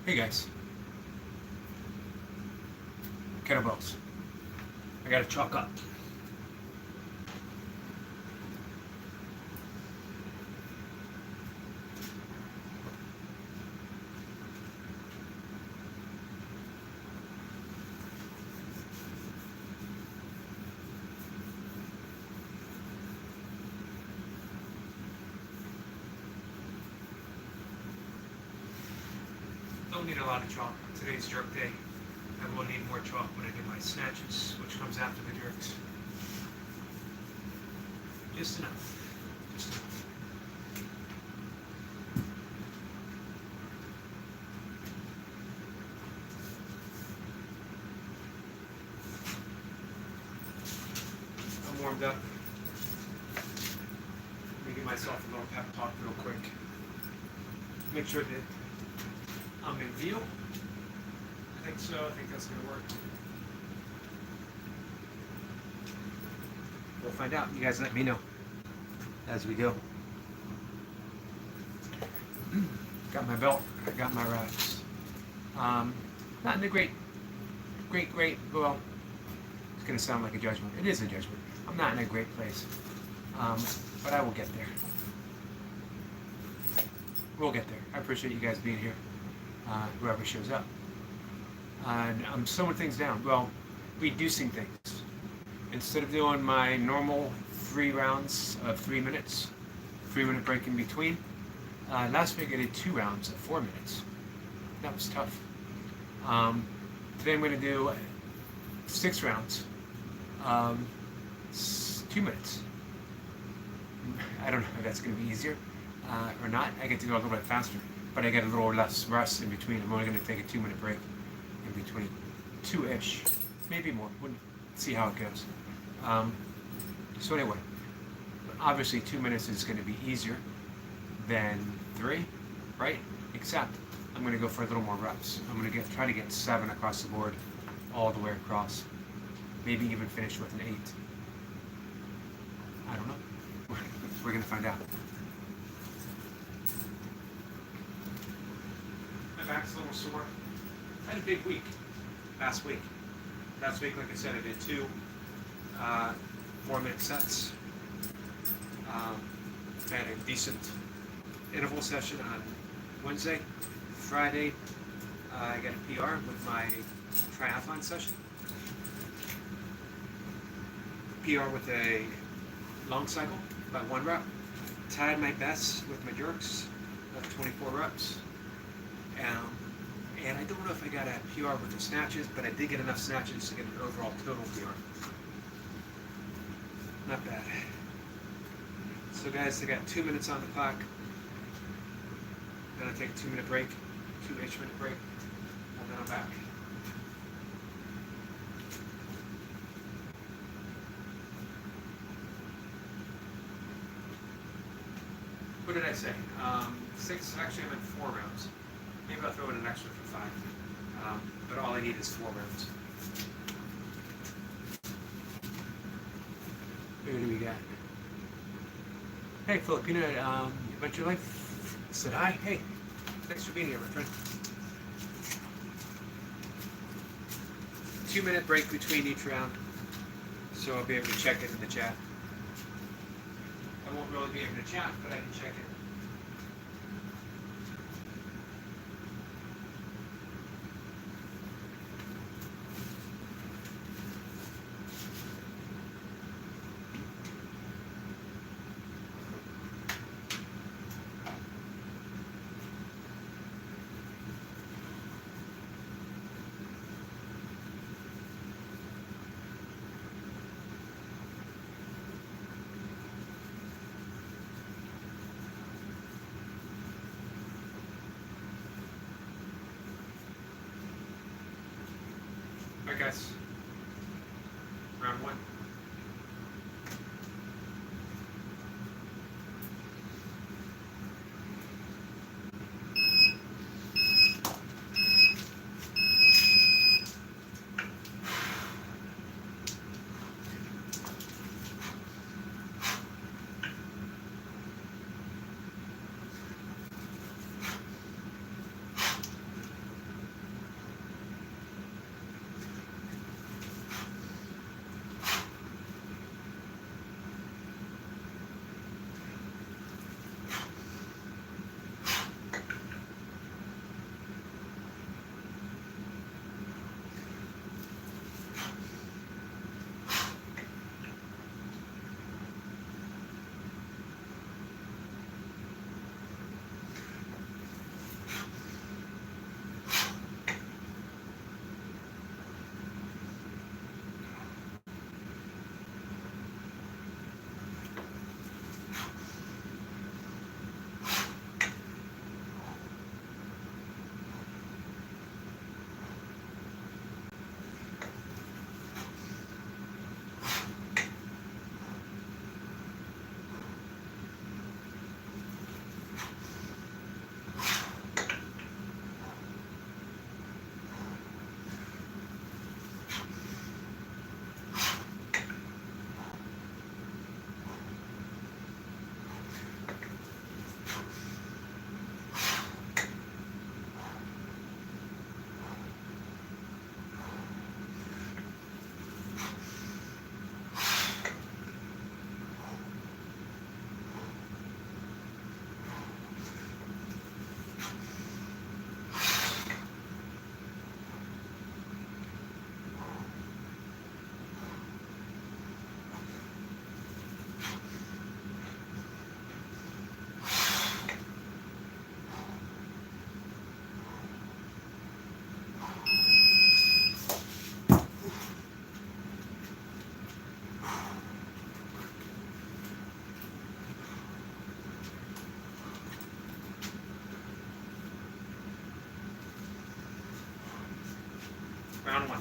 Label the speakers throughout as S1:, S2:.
S1: Hey guys, kettlebells. I gotta chalk up. Don't need a lot of chalk. Today's jerk day. I will need more chalk when I do my snatches, which comes after the jerks. Just enough. Just enough. I'm warmed up. Let me give myself a little pep talk real quick. Make sure that I'm in view. I think so. I think that's going to work. We'll find out. You guys let me know as we go. Got my belt. I got my wraps. Not in the great, well, it's going to sound like a judgment. It is a judgment. I'm not in a great place. But I will get there. We'll get there. I appreciate you guys being here. Whoever shows up. And I'm slowing things down. Well, reducing things. Instead of doing my normal 3 rounds of 3 minutes, 3-minute break in between, last week I did 2 rounds of 4 minutes. That was tough. Today I'm going to do 6 rounds, 2 minutes. I don't know if that's going to be easier or not. I get to go a little bit faster, but I get a little less rest in between. I'm only going to take a 2-minute break in between. 2-ish, maybe more. We'll see how it goes. So anyway, obviously 2 minutes is going to be easier than 3, right? Except I'm going to go for a little more reps. I'm going to try to get 7 across the board, all the way across. Maybe even finish with an 8. I don't know. We're going to find out. My back's a little sore. I had a big week last week. Last week, like I said, I did 2 4-minute sets. I had a decent interval session on Wednesday. Friday, I got a PR with my triathlon session. PR with a long cycle, about 1 rep. Tied my best with my jerks, about 24 reps. And I don't know if I got a PR with the snatches, but I did get enough snatches to get an overall total PR. Not bad. So guys, I got 2 minutes on the clock. Then I take a 2-minute break, 2-ish minute break, and then I'm back. What did I say? 6, actually I'm in 4 rounds. Maybe I'll throw in an extra for 5. But all I need is 4 rounds. Who do we got? Hey, Filipino, Adventure Life said hi. Hey, thanks for being here, my friend. 2-minute break between each round, so I'll be able to check it in the chat. I won't really be able to chat, but I can check it. Alright guys, round 1. Round one.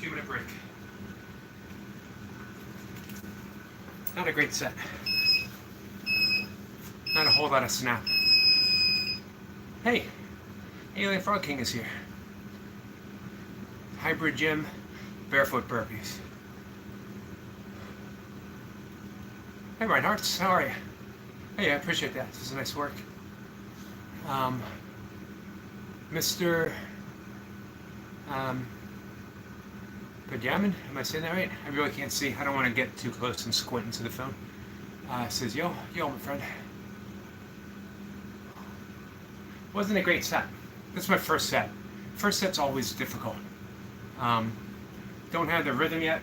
S1: Two-minute break. Not a great set. Not a whole lot of snap. Hey, Alien Frog King is here. Hybrid gym, barefoot burpees. Hey Reinhardt, how are you? Hey, I appreciate that. This is nice work. Mr. Benjamin, am I saying that right? I really can't see. I don't want to get too close and squint into the phone. Says, yo, my friend. Wasn't a great set. This is my first set. First set's always difficult. Don't have the rhythm yet.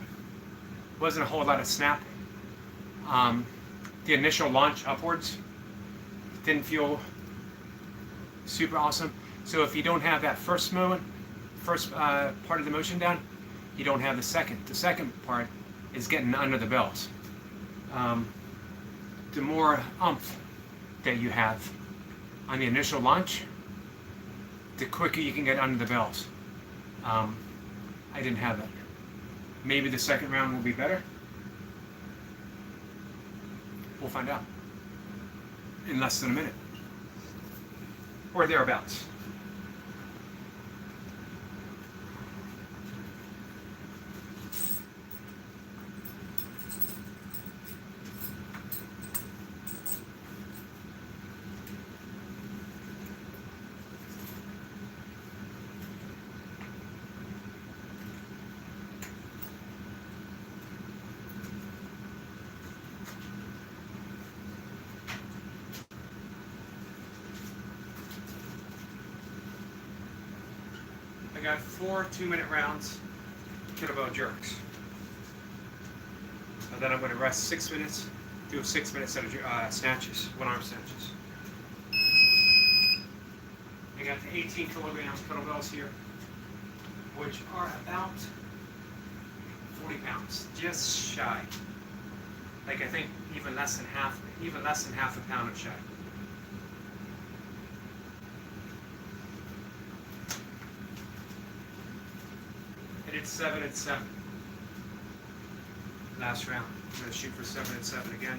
S1: Wasn't a whole lot of snap. The initial launch upwards didn't feel super awesome. So if you don't have that first part of the motion down, you don't have the second. The second part is getting under the bells. The more oomph that you have on the initial launch, the quicker you can get under the bells. I didn't have that. Maybe the second round will be better. We'll find out in less than a minute or thereabouts. I got 4 2-minute rounds, kettlebell jerks. And then I'm going to rest 6 minutes, do a 6-minute set of snatches, 1-arm snatches. I got the 18 kilograms kettlebells here, which are about 40 pounds, just shy. Like I think even less than half a pound of shy. I did 7 and 7. Last round. I'm going to shoot for 7 and 7 again.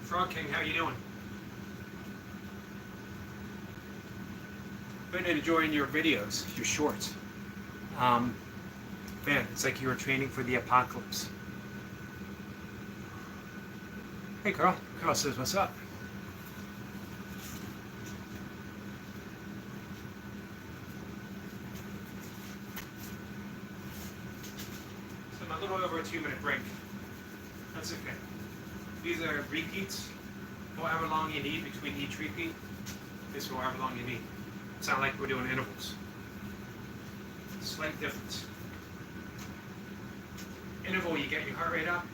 S1: Frog King, how you doing? Been enjoying your videos, your shorts. Man, it's like you were training for the apocalypse. Hey, Carl. Carl says, what's up? So I'm a little over a 2-minute break. That's okay. These are repeats. However long you need between each repeat is however long you need. It's not like we're doing intervals. Slight difference. Interval, you get your heart rate up.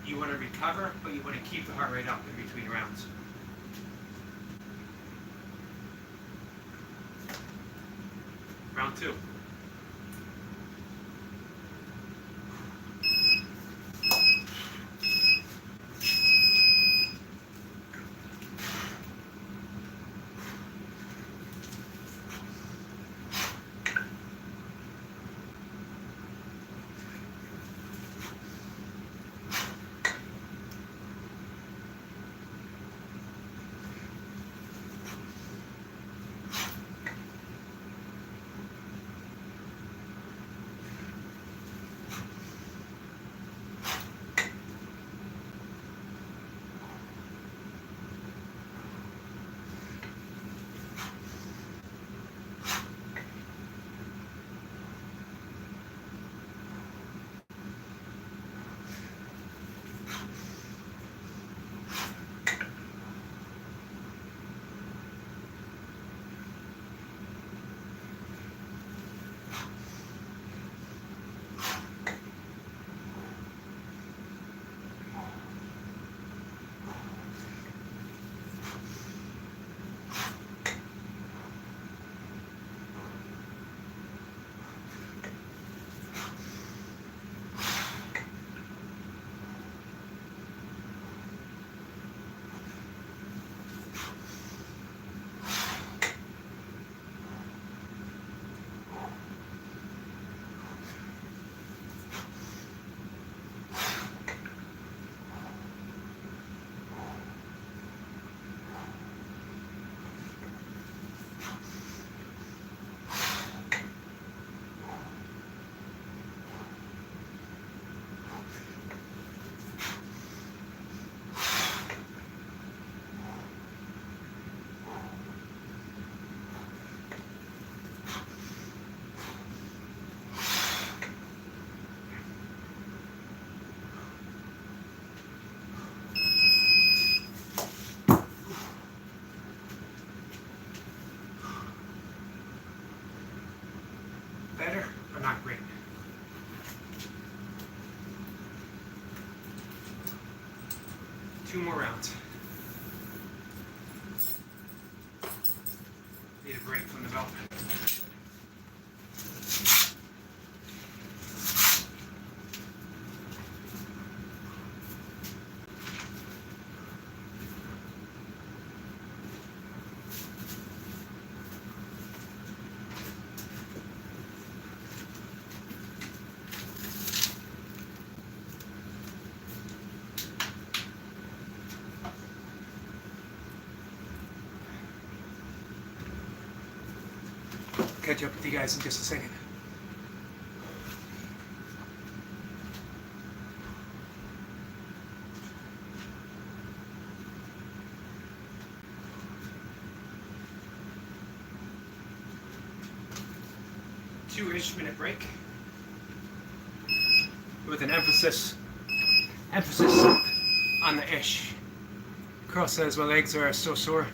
S1: You want to recover, but you want to keep the heart rate up in between rounds. Round 2. but not great. Two more rounds. Need a break from the belt. Catch up with you guys in just a second. Two-ish minute break with an emphasis on the ish. Carl says my legs are so sore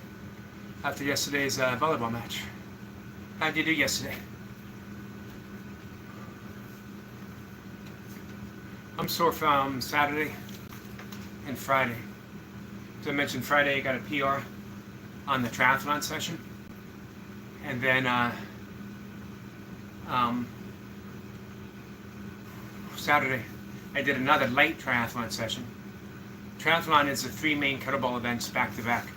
S1: after yesterday's volleyball match. How'd you do yesterday? I'm sore from Saturday and Friday. So I mentioned Friday I got a PR on the triathlon session. And then Saturday I did another light triathlon session. Triathlon is the 3 main kettlebell events back to back.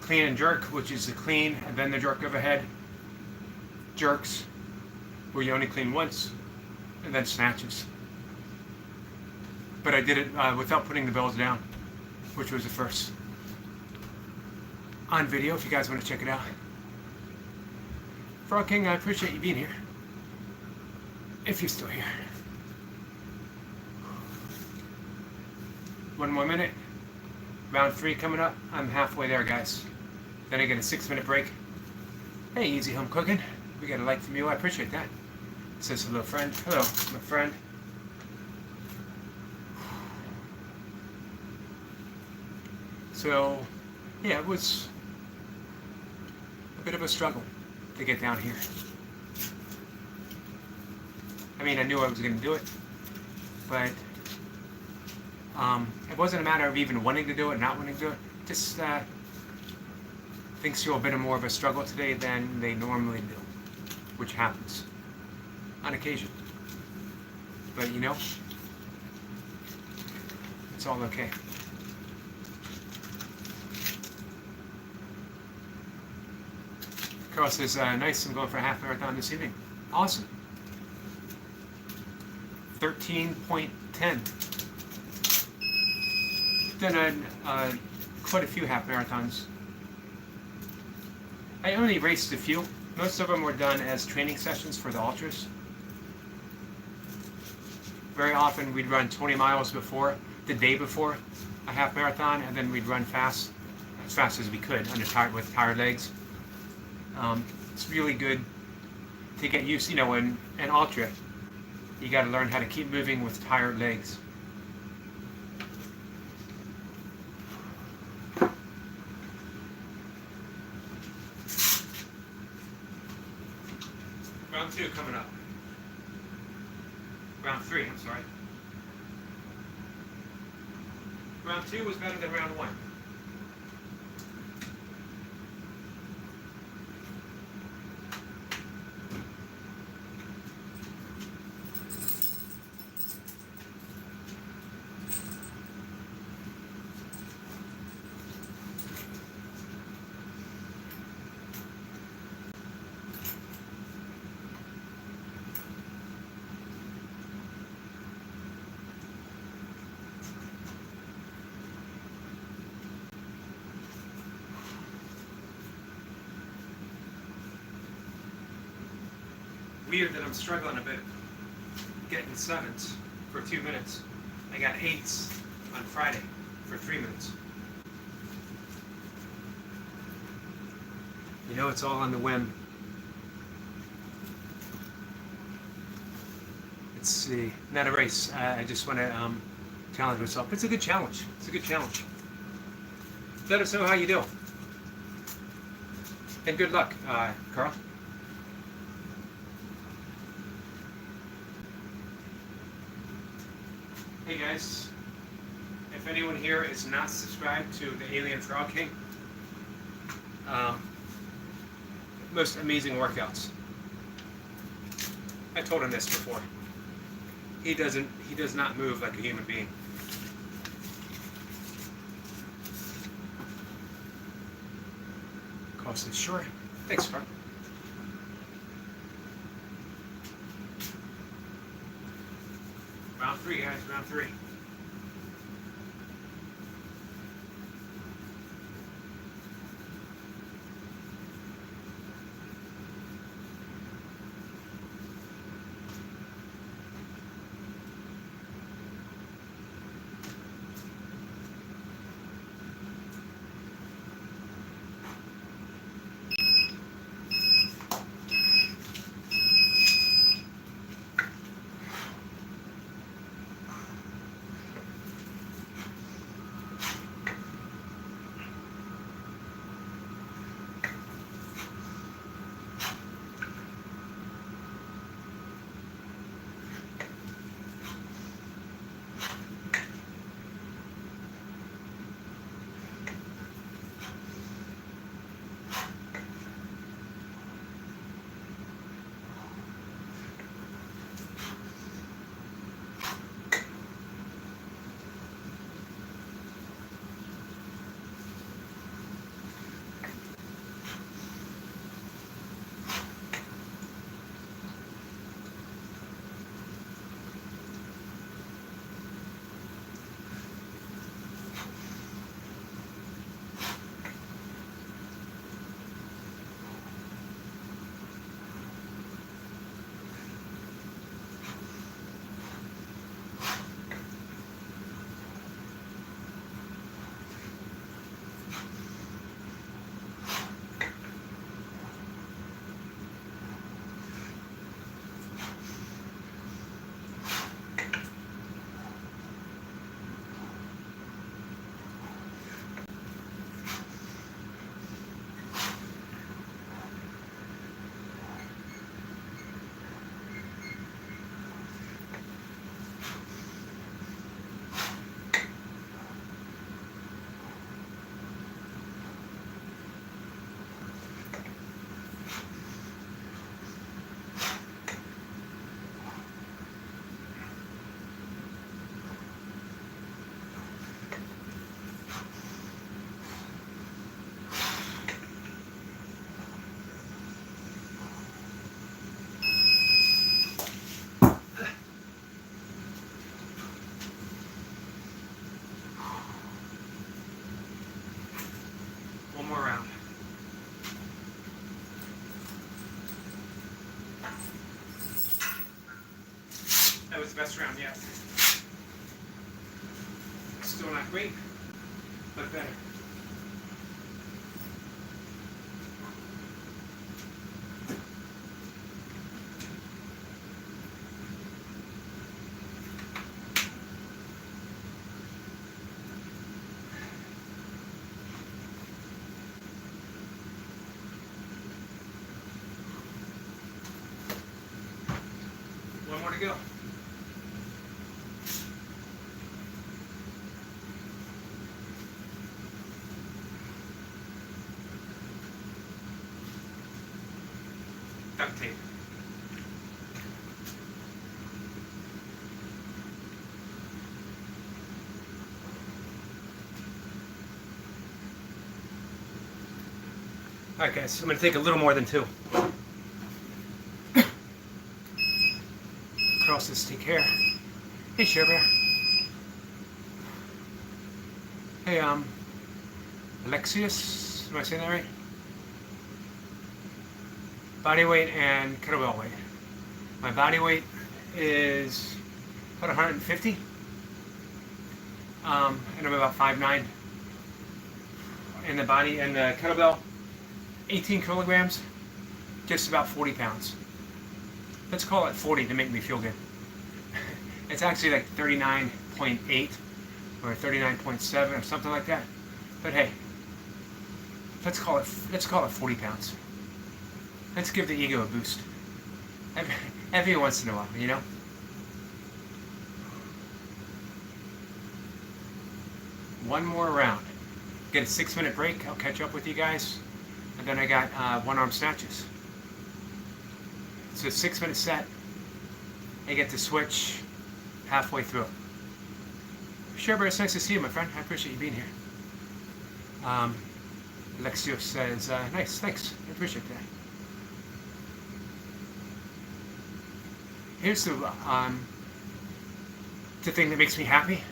S1: Clean and jerk, which is the clean and then the jerk overhead. Jerks, where you only clean once, and then snatches. But I did it without putting the bells down, which was the first. On video, if you guys want to check it out. Frog King, I appreciate you being here. If you're still here. One more minute. Round 3 coming up. I'm halfway there, guys. Then I get a 6-minute break. Hey, Easy Home Cooking. We got a like from you. I appreciate that. Says hello, friend. Hello, my friend. So, yeah, it was a bit of a struggle to get down here. I mean, I knew I was going to do it, but it wasn't a matter of even wanting to do it, not wanting to do it. Just things feel a bit more of a struggle today than they normally do, which happens on occasion. But you know, it's all okay. Carl says, nice, I'm going for a half marathon this evening. Awesome. 13.10. Done quite a few half marathons. I only raced a few. Most of them were done as training sessions for the ultras. Very often we'd run 20 miles before, the day before a half marathon, and then we'd run fast as we could with tired legs. It's really good to get used, you know, in an ultra, you got to learn how to keep moving with tired legs. Round 2 coming up. Round 3, I'm sorry. Round 2 was better than round 1. Weird that I'm struggling a bit getting 7s for 2 minutes. I got 8s on Friday for 3 minutes. You know, it's all on the whim. Let's see. Not a race. I just want to challenge myself. It's a good challenge. It's a good challenge. Let us know how you do. And good luck, Carl. Hey guys, if anyone here is not subscribed to the Alien Frog King, most amazing workouts. I told him this before. He does not move like a human being. Cost is short. Thanks, Frank. Round 3, guys, round 3. One more round. That was the best round yet. Still not great, but better. One more to go. Duct tape. Alright guys, I'm going to take a little more than 2. Across this stick here. Hey Share Bear. Hey Alexius, am I saying that right? Body weight and kettlebell weight. My body weight is about 150. And I'm about 5'9". And the body and the kettlebell, 18 kilograms, just about 40 pounds. Let's call it 40 to make me feel good. It's actually like 39.8 or 39.7 or something like that. But hey, let's call it 40 pounds. Let's give the ego a boost. Every once in a while, you know? one more round. Get a 6-minute break. I'll catch up with you guys. And then I got one-arm snatches. It's a 6-minute set. I get to switch halfway through. Sure, but it's nice to see you, my friend. I appreciate you being here. Alexio says, nice, thanks. I appreciate that. Here's the thing that makes me happy.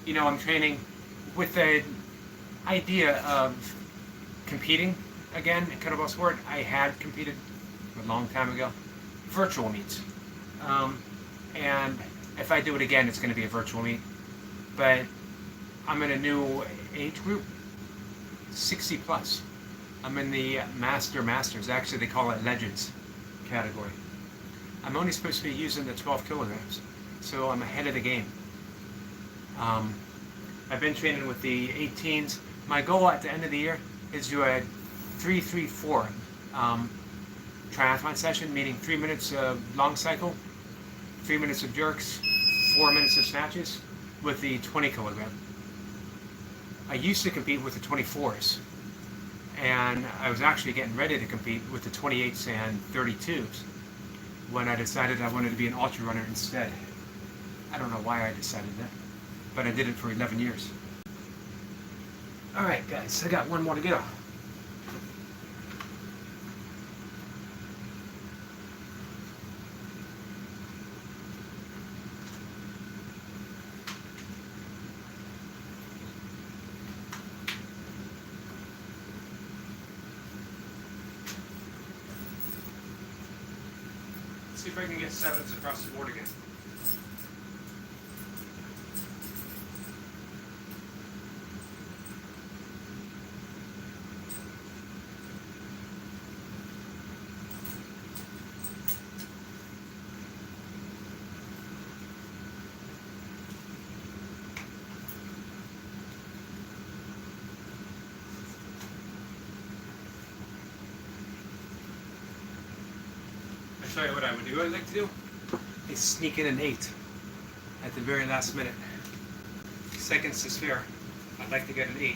S1: You know, I'm training with the idea of competing again in kettlebell sport. I had competed a long time ago. Virtual meets. And if I do it again, it's going to be a virtual meet. But I'm in a new age group, 60 plus. I'm in the Masters. Actually, they call it Legends category. I'm only supposed to be using the 12 kilograms, so I'm ahead of the game. I've been training with the 18s. My goal at the end of the year is to do a 3-3-4 triathlon session, meaning 3 minutes of long cycle, 3 minutes of jerks, 4 minutes of snatches with the 20 kilogram. I used to compete with the 24s, and I was actually getting ready to compete with the 28s and 32s when I decided I wanted to be an ultra runner instead. I don't know why I decided that, but I did it for 11 years. All right, guys, I got one more to go. See if I can get 7s across the board again. I'll tell you what I would do. I'd like to do is sneak in an 8 at the very last minute. Seconds to spare. I'd like to get an 8.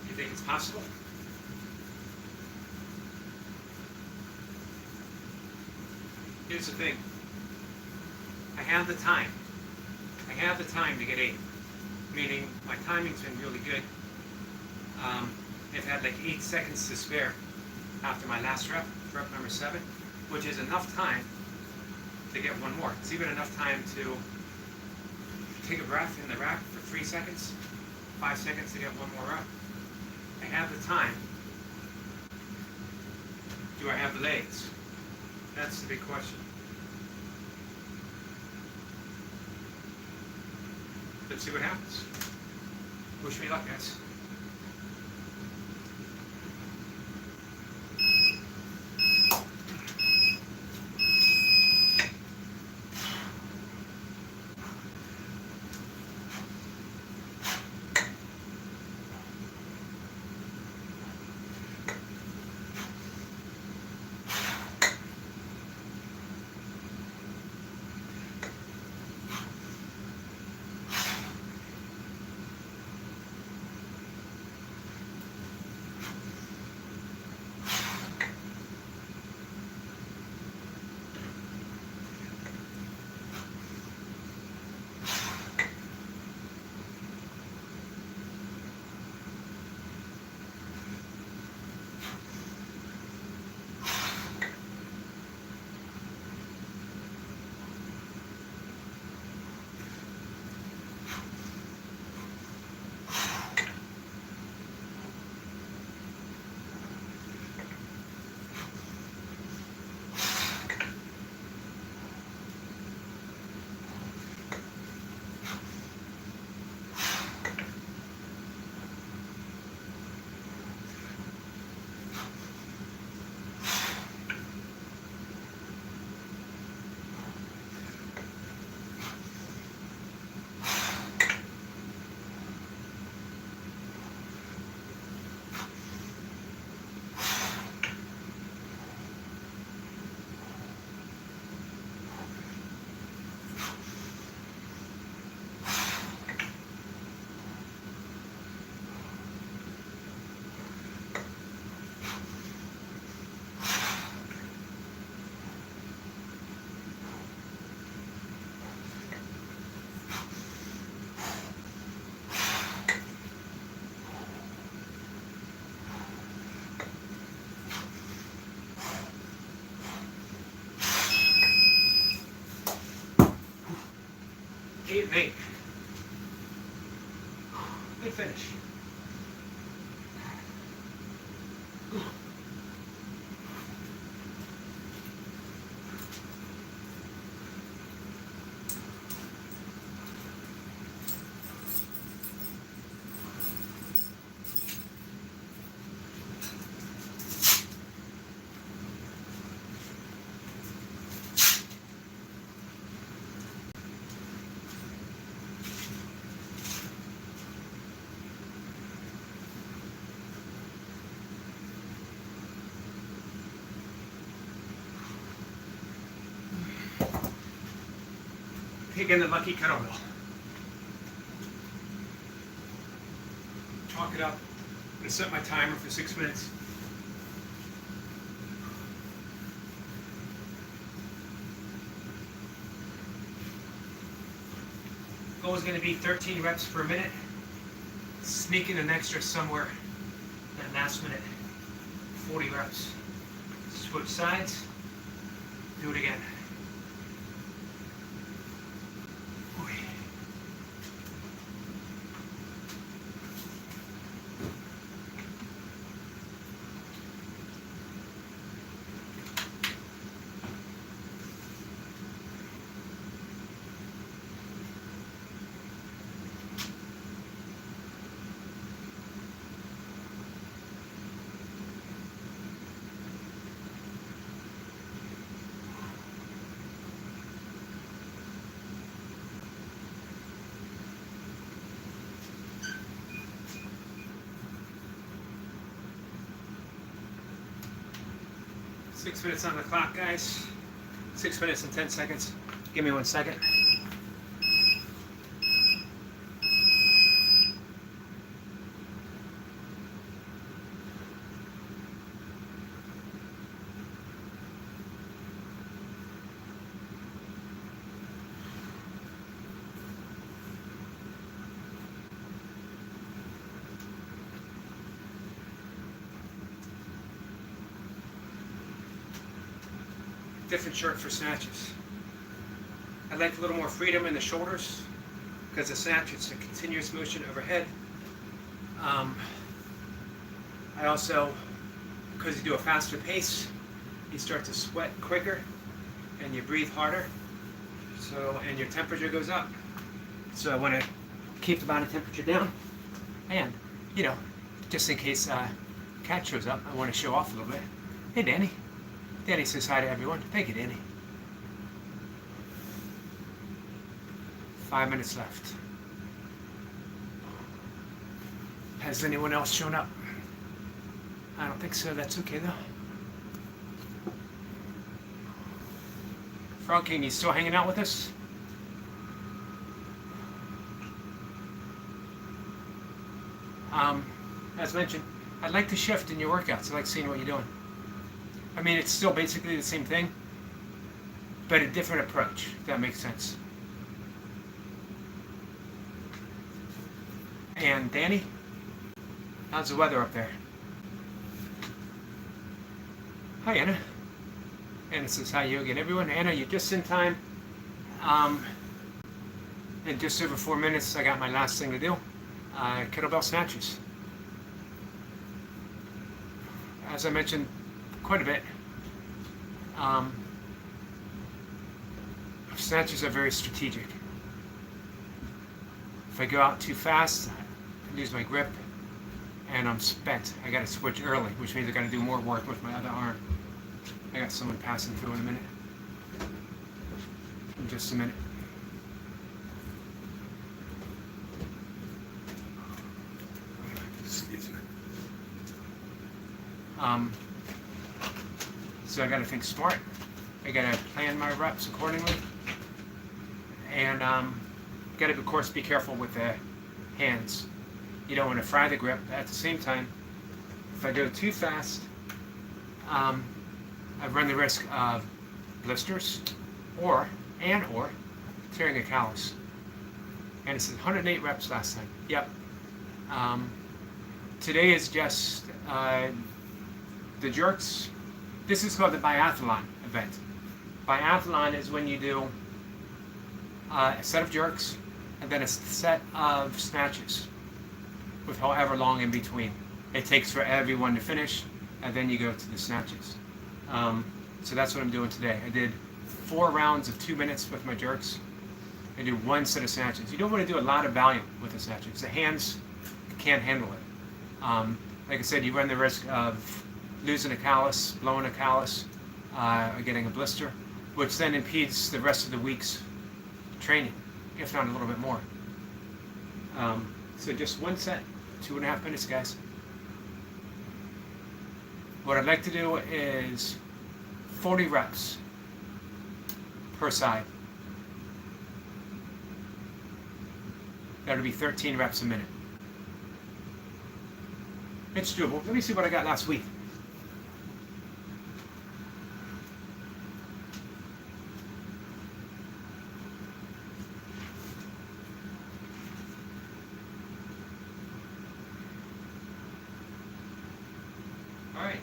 S1: You think it's possible? Here's the thing. I have the time. I have the time to get 8. Meaning my timing's been really good. I've had like 8 seconds to spare after my last rep number 7, which is enough time to get one more. It's even enough time to take a breath in the rack for 3 seconds, 5 seconds to get one more rep. I have the time. Do I have the legs? That's the big question. Let's see what happens. Wish me luck, guys. finish. Taking the lucky kettlebell. Chalk it up. I'm going to set my timer for 6 minutes. Goal is going to be 13 reps per minute. Sneak in an extra somewhere at last minute. 40 reps. Switch sides. Do it again. 6 minutes on the clock, guys. 6 minutes and 10 seconds. Give me 1 second. Different shirt for snatches. I'd like a little more freedom in the shoulders because the snatch, it's a continuous motion overhead. I also, because you do a faster pace, you start to sweat quicker and you breathe harder. So, and your temperature goes up. So I want to keep the body temperature down. And, you know, just in case Cat shows up, I want to show off a little bit. Hey, Danny. Danny says hi to everyone. Thank you, Danny. 5 minutes left. Has anyone else shown up? I don't think so. That's okay, though. Frog King, you still hanging out with us? As mentioned, I'd like to shift in your workouts. I like seeing what you're doing. I mean, it's still basically the same thing, but a different approach, if that makes sense. And Danny, how's the weather up there? Hi, Anna. Anna says hi, you again. Everyone, Anna, you're just in time. In just over 4 minutes, I got my last thing to do. Kettlebell snatches. As I mentioned quite a bit, snatches are very strategic. If I go out too fast, I lose my grip, and I'm spent. I got to switch early, which means I got to do more work with my other arm. I got someone passing through in a minute. In just a minute. Excuse me. So I got to think smart. I got to plan my reps accordingly, and got to, of course, be careful with the hands. You don't want to fry the grip. At the same time, if I go too fast, I run the risk of blisters or tearing a callus. And it says 108 reps last time. Yep. Today is just the jerks. This is called the biathlon event. Biathlon is when you do a set of jerks and then a set of snatches. with however long in between. It takes for everyone to finish, and then you go to the snatches. So that's what I'm doing today. I did 4 rounds of 2 minutes with my jerks. I do 1 set of snatches. You don't want to do a lot of volume with the snatches. The hands can't handle it. Like I said, you run the risk of losing a callus, blowing a callus, or getting a blister, which then impedes the rest of the week's training, if not a little bit more. So just 1 set, 2.5 minutes, guys. What I'd like to do is 40 reps per side. That'll be 13 reps a minute. It's doable. Let me see what I got last week. Alright.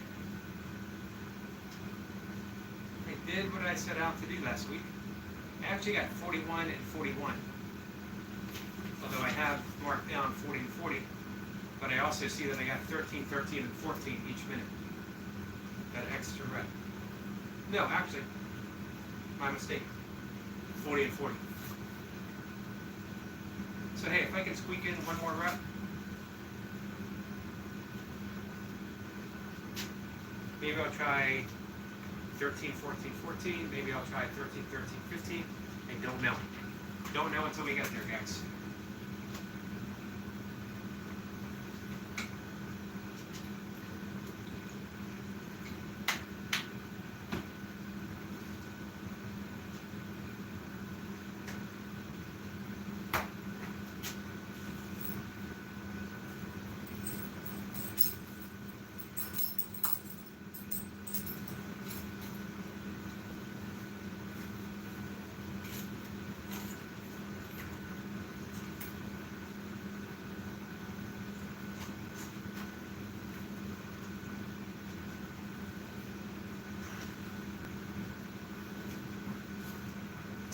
S1: I did what I set out to do last week. I actually got 41 and 41. Although I have marked down 40 and 40. But I also see that I got 13, 13, and 14 each minute. That extra rep. No, actually, my mistake. 40 and 40. So hey, if I can squeak in 1 more rep. Maybe I'll try 13, 14, 14. Maybe I'll try 13, 13, 15. I don't know. Don't know until we get there, guys.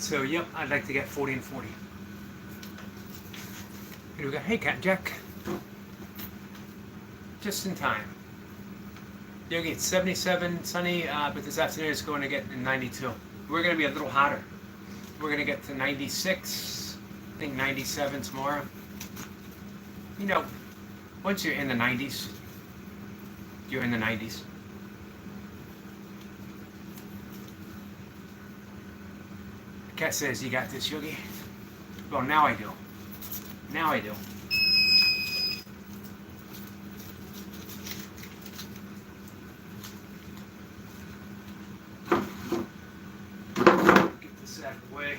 S1: So, yep, I'd like to get 40 and 40. Here we go. Hey, Cat Jack. Just in time. Yogi, it's 77, sunny, but this afternoon it's going to get 92. We're going to be a little hotter. We're going to get to 96, I think 97 tomorrow. You know, once you're in the 90s, you're in the 90s. Cat says, you got this, Yogi? Well, now I do. Now I do. Get this out of the way.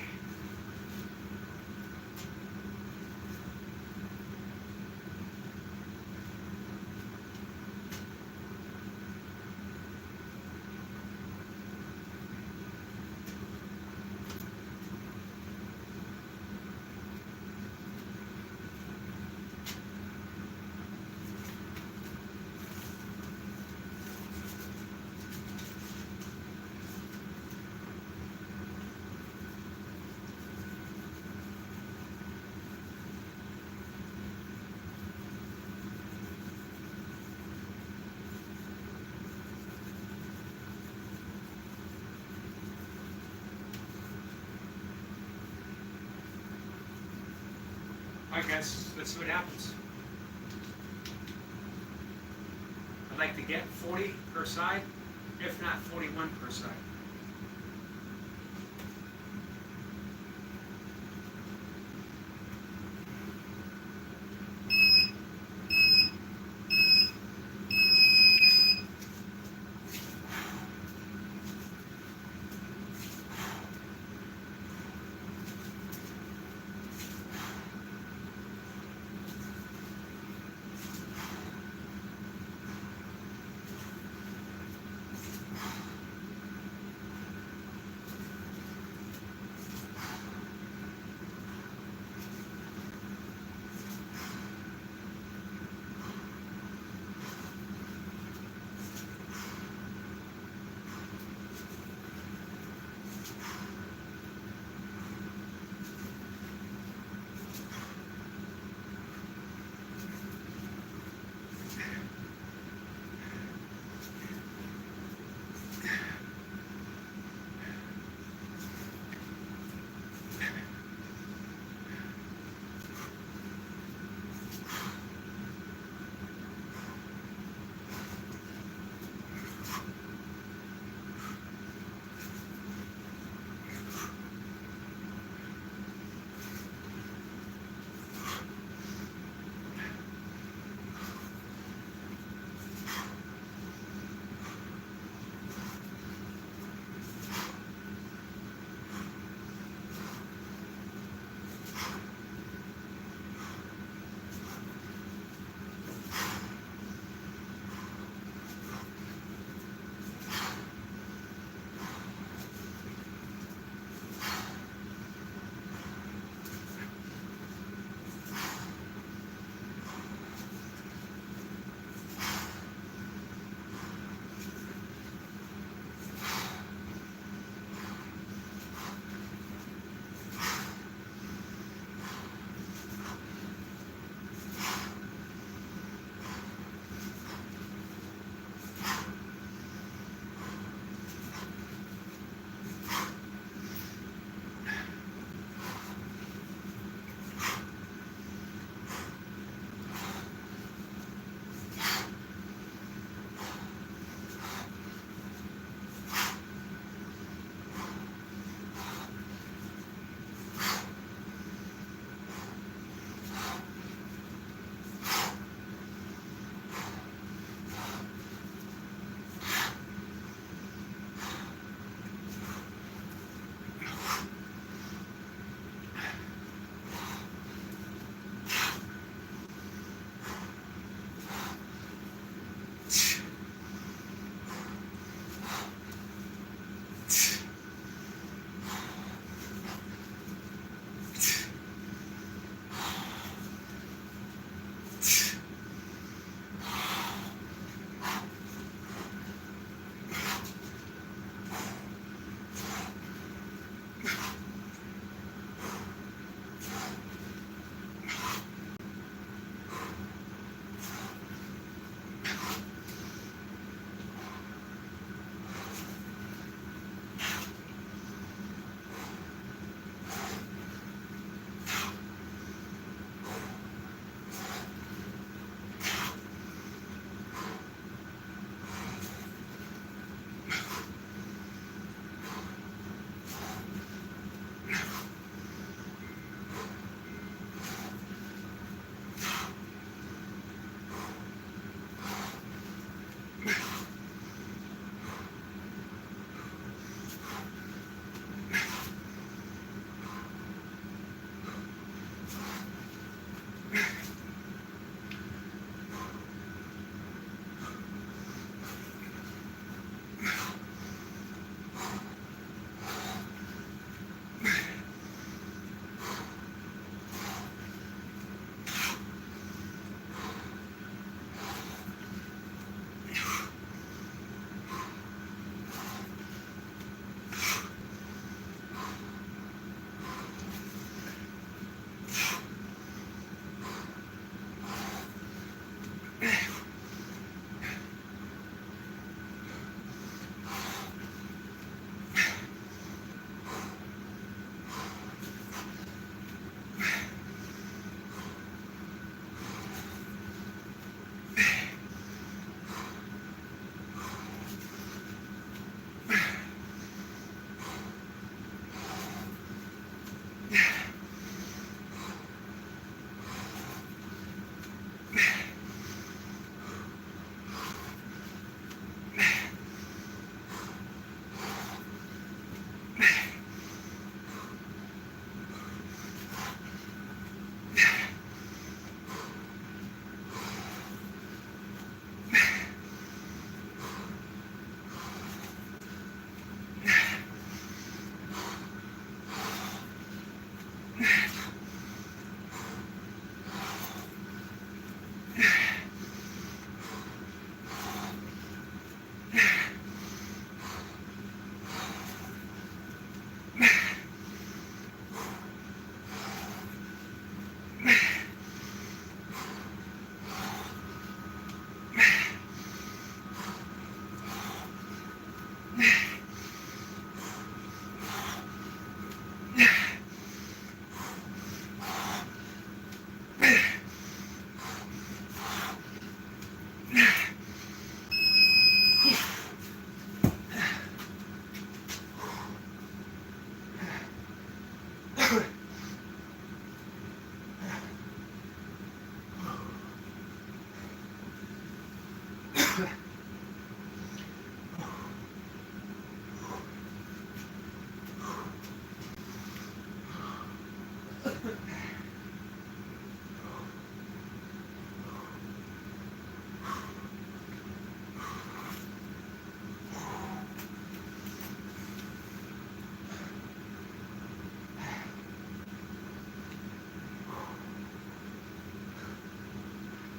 S1: Alright guys, let's see what happens. I'd like to get 40 per side, if not 41 per side.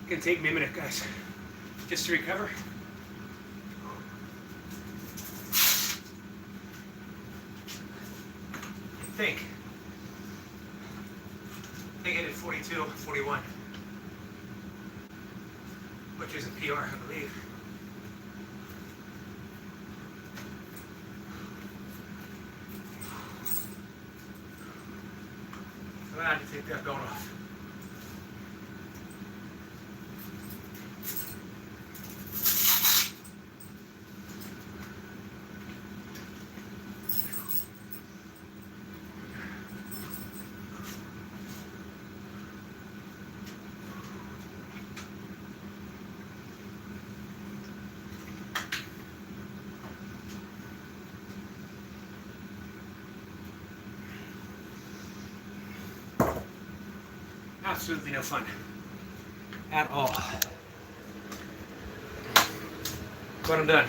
S1: Gonna take me a minute, guys, just to recover. I think I did 42, 41, which is a PR, I believe. So I had to take that belt off. Absolutely no fun at all. But I'm done.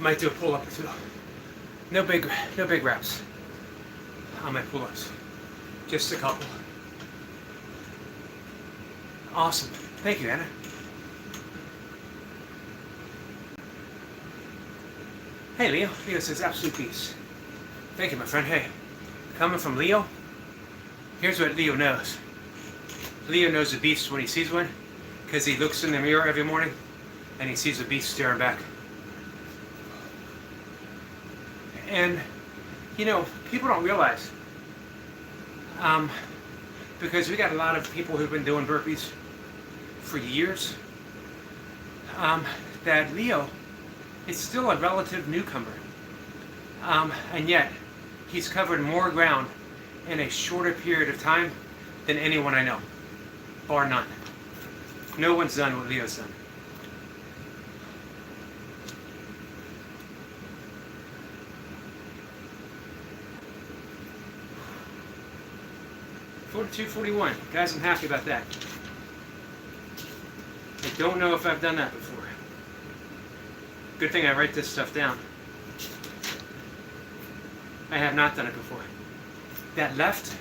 S1: Might do a pull-up or two. No big reps on my pull-ups. Just a couple. Awesome. Thank you, Anna. Hey, Leo. Leo says absolute peace. Thank you, my friend. Hey. Coming from Leo, here's what Leo knows. Leo knows a beast when he sees one, because he looks in the mirror every morning and he sees a beast staring back. And, you know, people don't realize, because we got a lot of people who've been doing burpees for years, that Leo is still a relative newcomer. And yet, he's covered more ground in a shorter period of time than anyone I know, bar none. No one's done what Leo's done. $42, $41. Guys, I'm happy about that. I don't know if I've done that before. Good thing I write this stuff down. I have not done it before. That left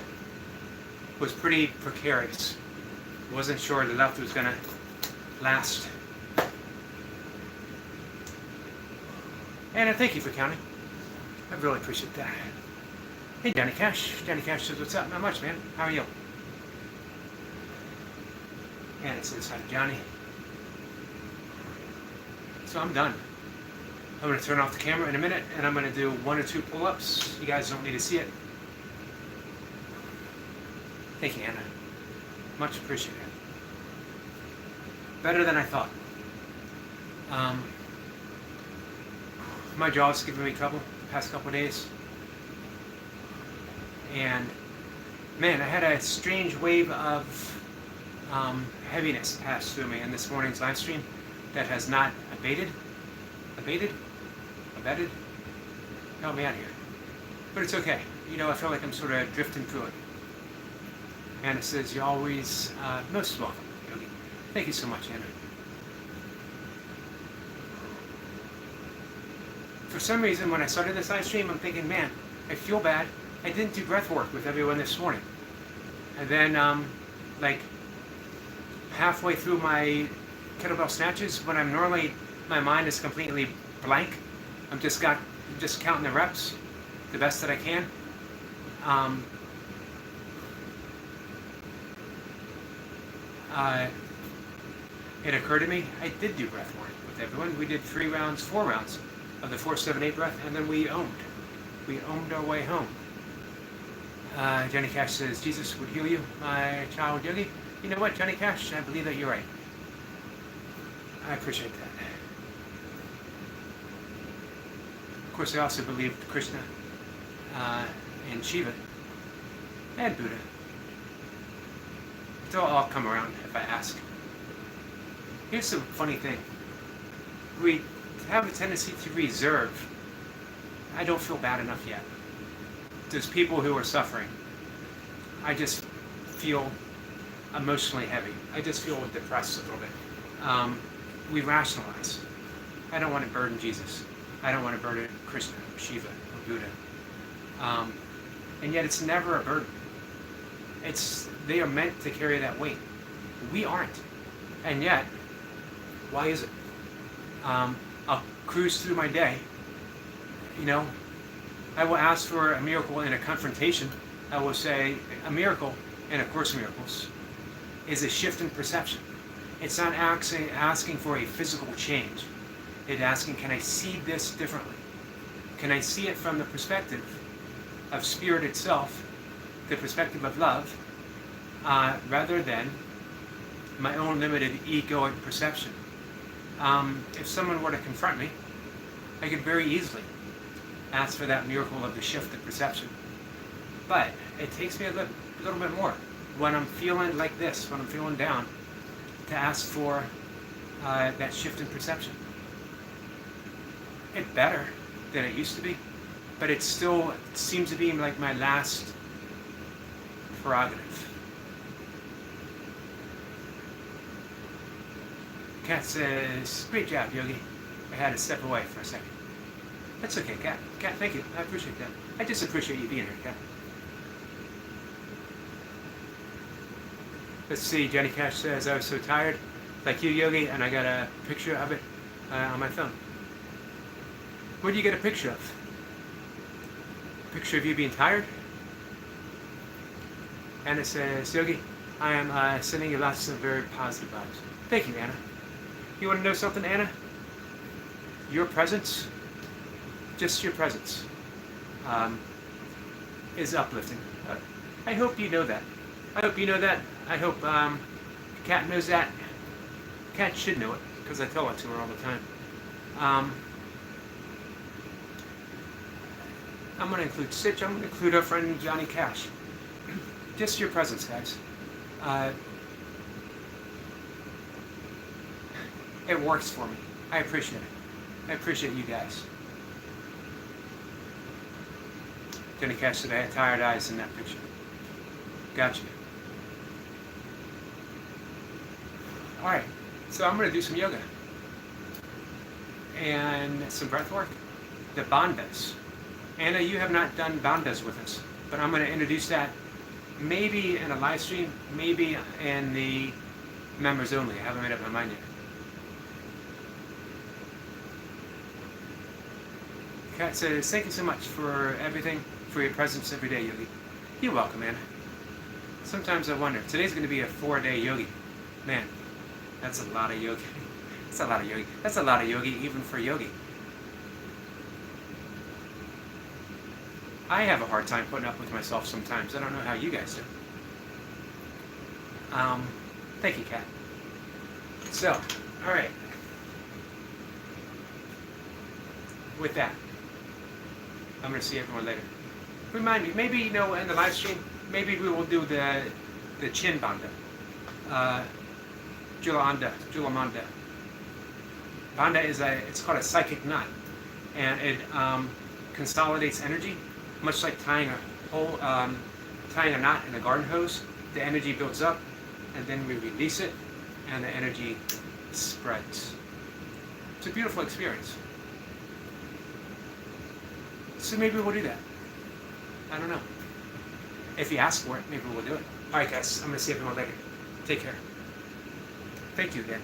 S1: was pretty precarious. Wasn't sure the left was gonna last. And thank you for counting. I really appreciate that. Hey, Johnny Cash. Johnny Cash says, what's up? Not much, man. How are you? And it says, hi to Johnny. So I'm done. I'm going to turn off the camera in a minute, and I'm going to do 1 or 2 pull-ups. You guys don't need to see it. Thank you, Anna. Much appreciated. Better than I thought. My jaw's giving me trouble the past couple of days. And, man, I had a strange wave of heaviness pass through me in this morning's live stream that has not abated. Help me out here. But it's okay. You know, I feel like I'm sort of drifting through it. Anna says, you're always most welcome, Yogi. Thank you so much, Anna. For some reason, when I started this live stream, I'm thinking, man, I feel bad. I didn't do breath work with everyone this morning. And then, like, halfway through my kettlebell snatches, when I'm normally, my mind is completely blank. I'm just counting the reps the best that I can. It occurred to me, I did do breath work with everyone. We did 4 rounds of the 4-7-8 breath, and then we owned. We owned our way home. Johnny Cash says, Jesus would heal you, my child Yogi. You know what, Johnny Cash, I believe that you're right. I appreciate that. Of course, I also believed Krishna and Shiva and Buddha. They'll all come around if I ask. Here's the funny thing. We have a tendency to reserve. I don't feel bad enough yet. There's people who are suffering. I just feel emotionally heavy. I just feel depressed a little bit. We rationalize. I don't want to burden Jesus. I don't want to burden Krishna, or Shiva, or Buddha. And yet it's never a burden. They are meant to carry that weight. We aren't. And yet, why is it? I'll cruise through my day. I will ask for a miracle in a confrontation. I will say a miracle in A Course in Miracles is a shift in perception. It's not asking for a physical change. It's asking, can I see this differently? Can I see it from the perspective of spirit itself, the perspective of love, rather than my own limited egoic perception? If someone were to confront me, I could very easily ask for that miracle of the shift in perception. But it takes me a little bit more when I'm feeling like this, when I'm feeling down, to ask for that shift in perception. It's better than it used to be, but it still seems to be like my last prerogative. Kat says, great job, Yogi. I had to step away for a second. That's okay, Kat. Kat, thank you. I appreciate that. I just appreciate you being here, Kat. Let's see, Johnny Cash says, I was so tired, like you, Yogi, and I got a picture of it on my phone. What do you get a picture of? A picture of you being tired? Anna says, Yogi, I am sending you lots of very positive vibes. Thank you, Anna. You want to know something, Anna? Your presence, just your presence, is uplifting. I hope you know that. I hope you know that. I hope Kat knows that. Kat should know it, because I tell it to her all the time. I'm going to include Stitch. I'm going to include our friend Johnny Cash. Just your presence, guys. It works for me. I appreciate it. I appreciate you guys. Johnny Cash said I had tired eyes in that picture. Gotcha. Alright, so I'm going to do some yoga. And some breath work. The bandhas. Anna, you have not done bandhas with us, but I'm going to introduce that maybe in a live stream, maybe in the members only. I haven't made up my mind yet. Kat says, thank you so much for everything, for your presence every day, Yogi. You're welcome, Anna. Sometimes I wonder, today's going to be a 4-day yogi. Man, that's a lot of yogi. That's a lot of yogi. That's a lot of yogi even for yogi. I have a hard time putting up with myself sometimes. I don't know how you guys do. Thank you, Kat. So, alright. With that, I'm going to see everyone later. Remind me, maybe, in the live stream, maybe we will do the chin bandha. Julamanda. Bandha it's called a psychic knot. And it consolidates energy, much like tying a knot in a garden hose. The energy builds up, and then we release it, and the energy spreads. It's a beautiful experience. So maybe we'll do that. I don't know. If you ask for it, maybe we'll do it. Alright guys, I'm going to see everyone later. Take care. Thank you again.